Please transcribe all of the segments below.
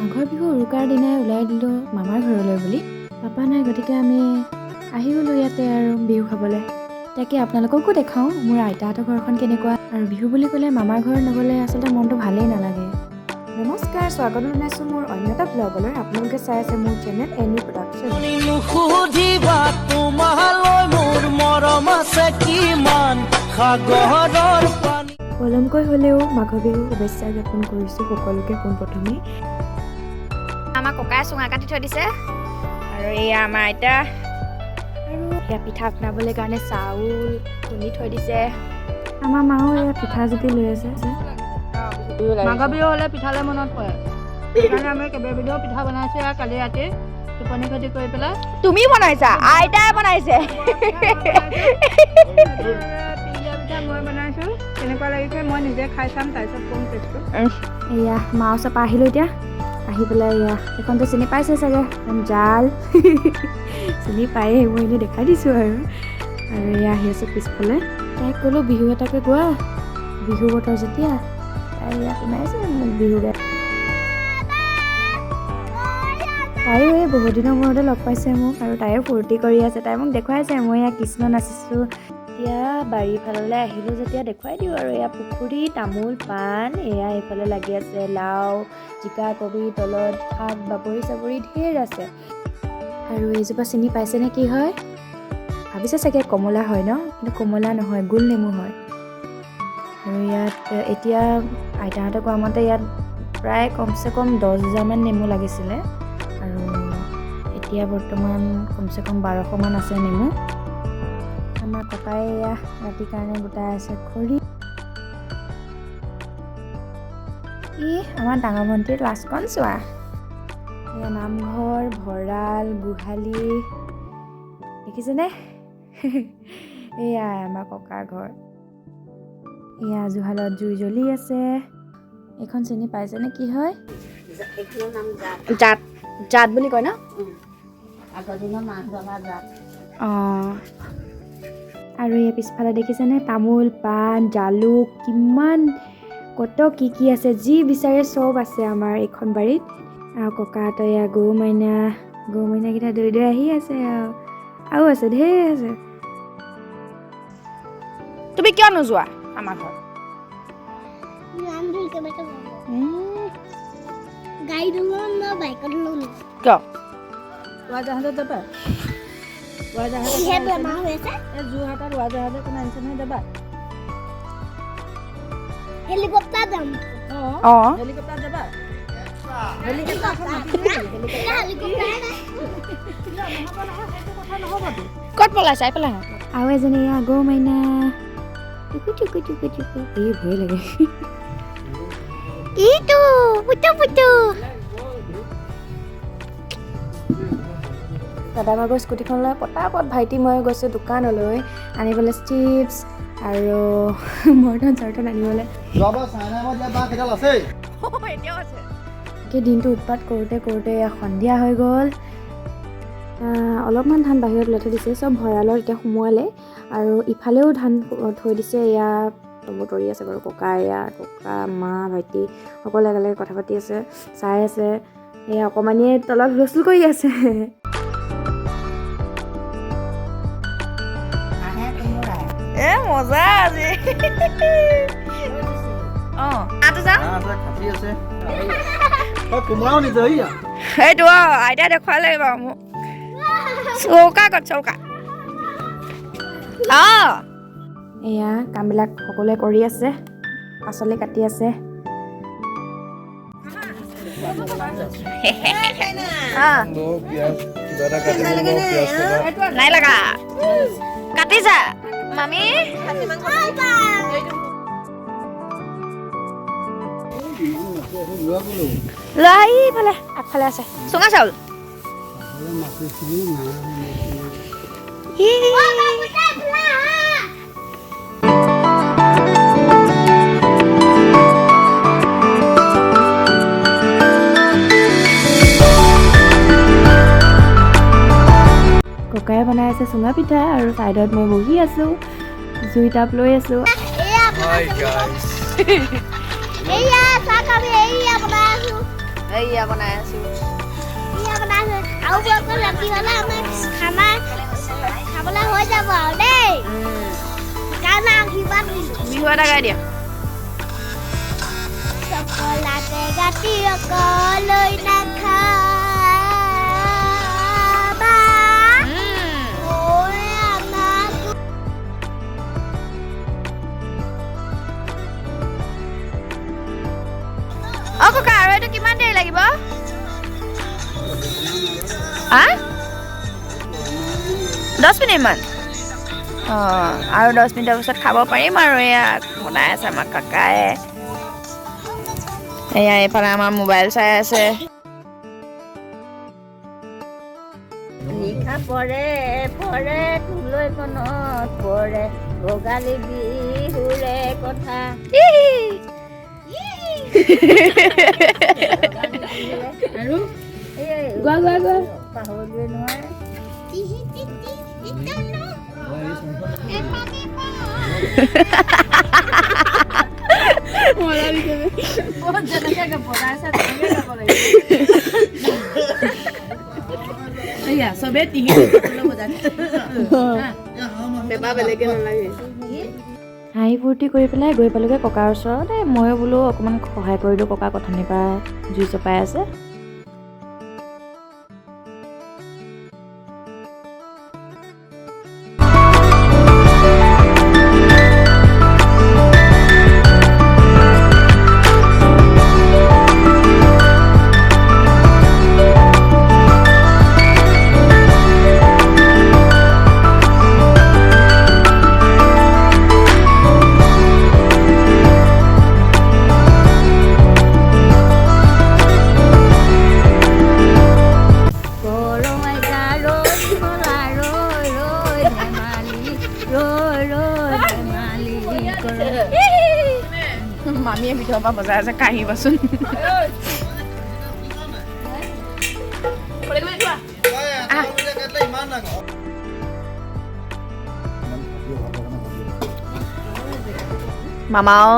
মাঘৰ বিহু উৰুকাৰ দিনাই ওলাই দিলোঁ মামাৰ ঘৰলৈ বুলি। পাপা নাই, গতিকে আমি আহি গ'লোঁ ইয়াতে আৰু বিহু খাবলৈ। তাকে আপোনালোককো দেখাওঁ মোৰ আইতাহঁতৰ ঘৰখন কেনেকুৱা। আৰু বিহু বুলি ক'লে মামাৰ ঘৰত নগ'লে আচলতে মনটো ভালেই নালাগে। নমস্কাৰ, স্বাগত জনাইছোঁ মোৰ অন্য এটা ব্লগলৈ। আপোনালোকে চাই আছে মোৰ চেনেল এনি প্ৰডাকশ্যন। পলমকৈ হ'লেও মাঘৰ বিহু শুভেচ্ছা জ্ঞাপন কৰিছোঁ সকলোকে পোনপ্ৰথমে। আমাৰ ককাই চুঙা কাটি থৈ দিছে আৰু এয়া আমাৰ আইতা আৰু এয়া পিঠা বনাবলৈ কাৰণে চাউল খুন্দি থৈ দিছে। আমাৰ মাও এয়া পিঠা জুপি লৈ আছে। মাঘৰ বিহু হ'লে পিঠালৈ মনত পৰে। সেইকাৰণে আমি কেইবাবিধো পিঠা বনাইছোঁ আৰু কালি ৰাতি টোপনি ক্ষতি কৰি পেলাই। তুমি বনাইছা? আইতাই বনাইছে। পিঠা মই বনাইছোঁ, কেনেকুৱা লাগিছে মই নিজে খাই চাম, তাৰপিছত কম টেষ্টটো। এয়া মাৰ ওচৰৰ পৰা আহিলোঁ এতিয়া। আহি পেলাই এয়া এইখনতো চিনি পাইছে চাগে, জাল চিনি পায়েই, মই এনেই দেখাই দিছোঁ আৰু এয়া আহি আছোঁ পিছফালে। তাইক ক'লোঁ বিহু এটাকে গোৱা, বিহু বতৰ যেতিয়া। তাই এয়া শুনাইছে মোক বিহু গাই। তাইও এই বহুত দিনৰ মূৰতে লগ পাইছে মোক আৰু তাইও ফূৰ্তি কৰি আছে। তাই মোক দেখুৱাইছে মই এয়া কৃষ্ণ নাচিছোঁ। এতিয়া বাৰীফাললৈ আহিলোঁ যেতিয়া দেখুৱাই দিওঁ আৰু এয়া পুখুৰী, তামোল পাণ, এয়া এইফালে লাগি আছে লাও, জিকা, কবি, তলত শাক, বাবৰি চাবৰি ঢেৰ আছে। আৰু এইজোপা চিনি পাইছেনে কি হয়? ভাবিছে চাগে কমলা হয় ন, কিন্তু কমলা নহয়, গোল নেমু হয়। আৰু ইয়াত এতিয়া আইতাহঁতে কোৱা মতে ইয়াত প্ৰায় কমচে কম 10,000মান নেমু লাগিছিলে আৰু এতিয়া বৰ্তমান কমচে কম 1200মান আছে নেমু। আমাৰ ককাই এয়া ৰাতিৰ কাৰণে গোটাই আছে খৰি। আমাৰ ডাঙৰ ভণ্টিৰ লাষ্টখন চোৱা। এয়া নামঘৰ, ভঁৰাল, গোহালি দেখিছেনে? এয়াই আমাৰ ককাৰ ঘৰ। এয়া জুহালত জুই জ্বলি আছে। এইখন চিনি পাইছেনে কি হয়? এইখনৰ নাম জাত জাত বুলি কয় ন? আগৰ দিনৰ মাছ ধৰা জাত। অঁ, আৰু এই পিছফালে দেখিছেনে তামোল পাণ, জালুক, কিমান কত কি আছে, যি বিচাৰে চব আছে আমাৰ এইখন বাৰীত। আৰু ককাহঁতৰ এয়া গৰু মাইনাকেইটা দৌৰি দৌৰি আহি আছে আৰু আছে ঢেৰ আছে। তুমি কিয় নোযোৱা আমাৰ ঘৰত? কিয়? ৱাজাহাজত যাবা? ৱাজাহাজত যোৰহাটত ৱাজাহাজত কোনো আনিছে নহয়, যাবা? হেলিকপ্টাৰ যাম। অঁ, হেলিকপ্টাৰ যাবা? ক'ত পলাইছা? এইফালে আহা। আৰু এজনী এয়া গৰু মাইনা টুকু টুকু টুকু টুকু, এই ভয় লাগে। ইটো পুতু পুতু। দাদা ভাগৰ স্কুটিখনলৈ পটাপট ভাইটি মই গৈছোঁ দোকানলৈ আনিবলৈ চিপছ আৰু মৰ্টন চৰ্টন আনিবলৈ। দিনটো উৎপাত কৰোঁতে কৰোঁতে সন্ধিয়া হৈ গ'ল। অলপমান ধান বাহিৰত ওলাই থৈ দিছে, চব ভঁৰালত এতিয়া সোমোৱালে। আৰু ইফালেও ধান থৈ দিছে। এয়া বতৰি আছে বাৰু ককা, মা, ভাইটি সকলো একেলগে কথা পাতি আছে, চাই আছে। এয়া অকণমানিয়ে তলত হুলস্থুল কৰি আছে। এ মজা আজি। অঁ, আটো যাওঁ। সেইটো আইতাই দেখুৱালে বাৰু মোক। চৌকা ক'ত চৌকা? অঁ, এয়া কামবিলাক সকলোৱে কৰি আছে, পাচলি কাটি আছে। নাই লগা কাটিছা মামী? লৈ আহিফালে আগফালে আছে চুঙা চাউল। ককাই বনাই আছে চুঙা পিঠা আৰু চাইডত মই বহি আছোঁ, জুই টাপ লৈ আছোঁ। এয়া চাহ খাবি, এয়া বনাই আছোঁ। এইয়া বনাই আছোঁ Iya benar. Aku buat kau lagi kalau sama খাবলৈ হৈ যাব আৰু দেই কাৰণে আশীৰ্বাদ দিছোঁ বিহু এটা গাই দিয়া চকলাতে গাঁঠি অকলৈ নাখাবা ঐ আমাক অ' ককা আৰু এইটো কিমান দেৰি লাগিব হা 10 মিনিটমান অঁ আৰু 10 মিনিটৰ পিছত খাব পাৰিম আৰু এয়া বনাই আছে আমাৰ কাকাই এয়া এইফালে আমাৰ মোবাইল চাই আছে নিশা পৰে পৰে তুলৈ মনত পৰে ভোগালী বিহুৰে কথা আৰু গোৱা পাহৰিবই নোৱাৰে চবে টিহি হাঁহি ফূৰ্তি কৰি পেলাই গৈ পালোগৈ ককাৰ ওচৰত ময়ো বোলো অকণমান সহায় কৰি দিওঁ ককা কঠনিৰ পৰা জুই চপাই আছে মামীয়ে ভিতৰৰ পৰা বজাই আছে কাঢ়িবাচোন মামাও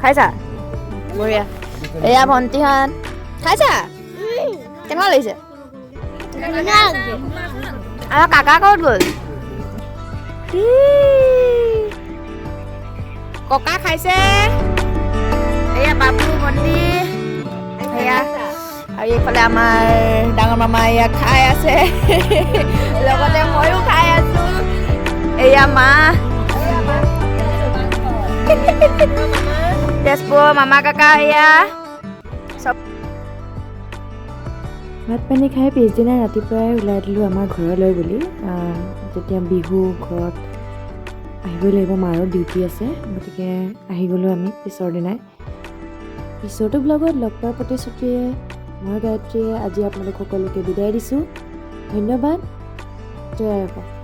খাইছা বঢ়িয়া এয়া ভণ্টিহঁত খাইছা কেনেকুৱা লাগিছে আমাৰ কাকা ক'ত গ'ল ককা খাইছে এয়া বাবু ভণ্টি এয়া আৰু এইফালে আমাৰ ডাঙৰ মামা এয়া খাই আছে লগতে ময়ো খাই আছো এয়া মা তেজপুৰ মামা কাকা এয়া ভাত পানী খাই পিছদিনা ৰাতিপুৱাই ওলাই দিলোঁ আমাৰ ঘৰলৈ বুলি তেতিয়া বিহু ঘৰত আহিবই লাগিব মাৰো ডিউটি আছে গতিকে আহি গ'লোঁ আমি পিছৰ দিনাই পিছৰটো ব্লগত লগ পোৱাৰ প্ৰতিশ্ৰুতিৰে মই গায়ত্ৰীয়ে আজি আপোনালোক সকলোকে বিদায় দিছোঁ ধন্যবাদ জয় আইঅসম